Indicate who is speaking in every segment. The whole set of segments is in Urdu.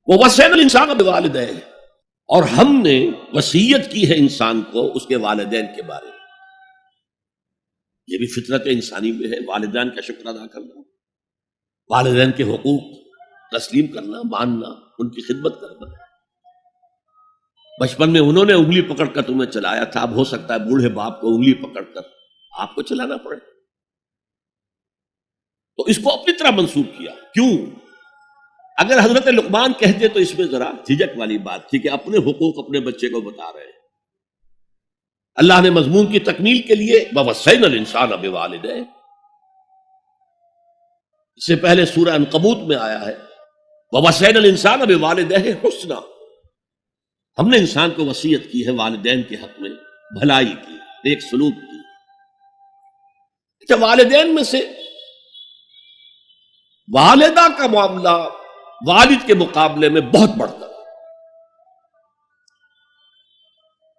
Speaker 1: وَوَصَّيْنَا الْإِنسَانَ بِوَالِدَيْهِ، اور ہم نے وصیت کی ہے انسان کو اس کے والدین کے بارے میں. یہ بھی فطرت انسانی میں ہے، والدین کا شکر ادا کرنا، والدین کے حقوق تسلیم کرنا، ماننا، ان کی خدمت کرنا. بچپن میں انہوں نے انگلی پکڑ کر تمہیں چلایا تھا، اب ہو سکتا ہے بوڑھے باپ کو انگلی پکڑ کر آپ کو چلانا پڑے. تو اس کو اپنی طرح منسوخ کیا. کیوں؟ اگر حضرت لقمان کہتے تو اس میں ذرا جھجک والی بات تھی کہ اپنے حقوق اپنے بچے کو بتا رہے ہیں. اللہ نے مضمون کی تکمیل کے لیے وَوَصَّيْنَا الْإِنسَانَ بِوَالِدَيْهِ، اس سے پہلے سورہ عنکبوت میں آیا ہے وَوَصَّيْنَا الْإِنسَانَ بِوَالِدَيْهِ حُسْنًا، ہم نے انسان کو وصیت کی ہے والدین کے حق میں بھلائی کی، نیک سلوک کی. اچھا، والدین میں سے والدہ کا معاملہ والد کے مقابلے میں بہت بڑھتا ہے.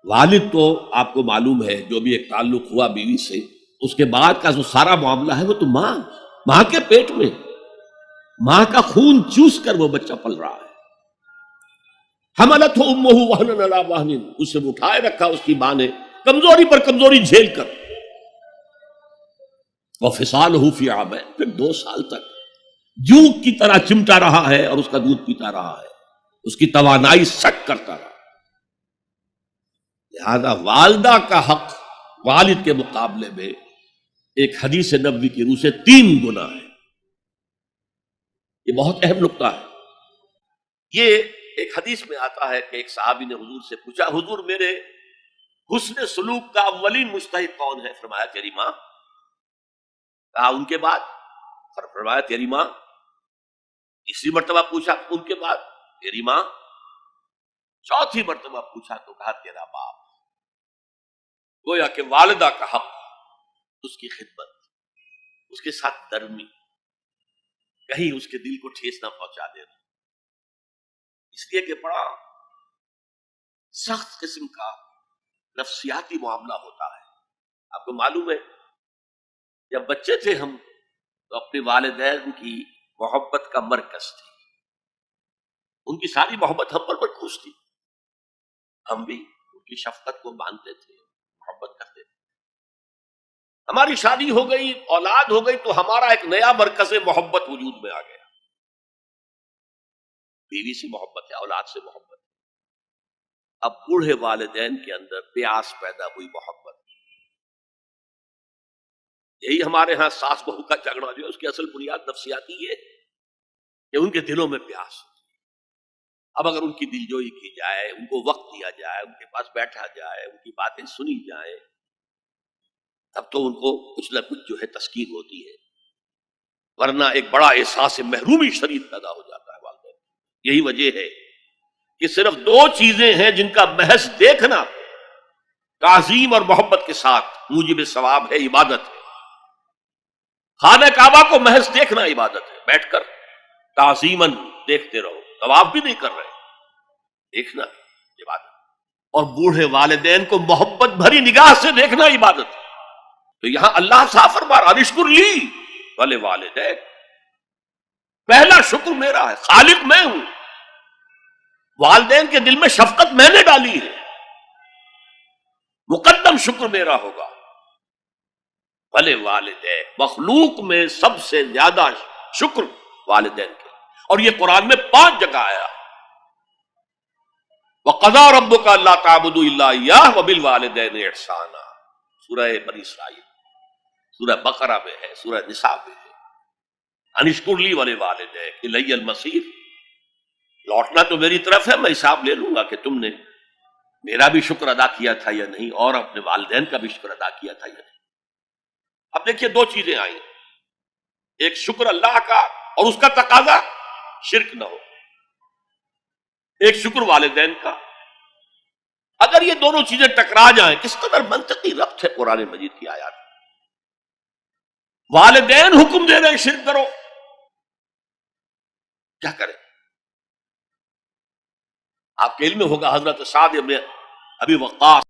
Speaker 1: والد تو آپ کو معلوم ہے جو بھی ایک تعلق ہوا بیوی سے، اس کے بعد کا جو سارا معاملہ ہے وہ تو ماں کے پیٹ میں، ماں کا خون چوس کر وہ بچہ پل رہا ہے. حملتہ امہ وہنا علی وہن، اسے اٹھائے رکھا اس کی ماں نے کمزوری پر کمزوری جھیل کر. وفصالہ فی عامین، پھر 2 سال تک جوک کی طرح چمٹا رہا ہے اور اس کا دودھ پیتا رہا ہے، اس کی توانائی سٹ کرتا رہا. لہذا والدہ کا حق والد کے مقابلے میں ایک حدیث نبوی کی روح سے 3 گنا ہے. یہ بہت اہم نقطہ ہے. یہ ایک حدیث میں آتا ہے کہ ایک صحابی نے حضور سے پوچھا، حضور میرے حسن سلوک کا اولین مستحق کون ہے؟ فرمایا تیری ماں. کہا ان کے بعد؟ فرمایا تیری ماں. تیسری مرتبہ پوچھا ان کے بعد؟ تیری ماں. چوتھی مرتبہ پوچھا تو کہا تیرا باپ. گویا کہ والدہ کا حق اس کی خدمت، اس کے ساتھ نرمی، کہیں اس کے دل کو ٹھیس نہ پہنچا دینا. اس لیے کہ بڑا سخت قسم کا نفسیاتی معاملہ ہوتا ہے. آپ کو معلوم ہے جب بچے تھے ہم تو اپنے والدین کی محبت کا مرکز تھے. ان کی ساری محبت ہم پر مرکوز تھی. ہم بھی ان کی شفقت کو مانتے تھے، محبت کرتے تھے. ہماری شادی ہو گئی، اولاد ہو گئی تو ہمارا ایک نیا مرکز محبت وجود میں آ گیا. بیوی سے محبت ہے، اولاد سے محبت ہے. اب بوڑھے والدین کے اندر پیاس پیدا ہوئی محبت. یہی ہمارے ہاں ساس بہو کا جھگڑا جو ہے اس کی اصل بنیاد نفسیاتی ہے کہ ان کے دلوں میں پیاس ہوتی ہے. اب اگر ان کی دلجوئی کی جائے، ان کو وقت دیا جائے، ان کے پاس بیٹھا جائے، ان کی باتیں سنی جائیں، تب تو ان کو کچھ نہ کچھ جو ہے تسکین ہوتی ہے. ورنہ ایک بڑا احساس محرومی شدید پیدا ہو جاتا ہے والدین. یہی وجہ ہے کہ صرف 2 چیزیں ہیں جن کا محض دیکھنا تعظیم اور محبت کے ساتھ موجب ثواب ہے، عبادت ہے. خانہ کعبہ کو محض دیکھنا عبادت ہے، بیٹھ کر تعظیماً دیکھتے رہو، طواف بھی نہیں کر رہے، دیکھنا عبادت. اور بوڑھے والدین کو محبت بھری نگاہ سے دیکھنا عبادت ہے. تو یہاں اللہ صاف فرما رہا اشکر لی والے والدین، پہلا شکر میرا ہے، خالق میں ہوں، والدین کے دل میں شفقت میں نے ڈالی ہے، مقدم شکر میرا ہوگا. بھلے والدین، مخلوق میں سب سے زیادہ شکر والدین کے. اور یہ قرآن میں 5 جگہ آیا. وَقَضَىٰ رَبُّكَ أَلَّا تَعْبُدُوا إِلَّا إِيَّاهُ وَبِالْوَالِدَيْنِ إِحْسَانًا، سورہ بنی اسرائیل، سورہ بقرہ میں ہے، سورہ نساء میں ہے. ان اشکر لی وَلِوَالِدَيْكَ إِلَيَّ الْمَصِيرُ، لوٹنا تو میری طرف ہے، میں حساب لے لوں گا کہ تم نے میرا بھی شکر ادا کیا تھا یا نہیں، اور اپنے والدین کا بھی شکر ادا کیا تھا یا نہیں. اب دیکھیے 2 چیزیں آئیں، ایک شکر اللہ کا اور اس کا تقاضا شرک نہ ہو، ایک شکر والدین کا. اگر یہ دونوں چیزیں ٹکرا جائیں، کس قدر منطقی ربط ہے قرآن مجید کی آیات. والدین حکم دے رہے ہیں شرک کرو، کیا کریں؟ آپ کے علم میں ہوگا حضرت سعد ابن ابی وقاص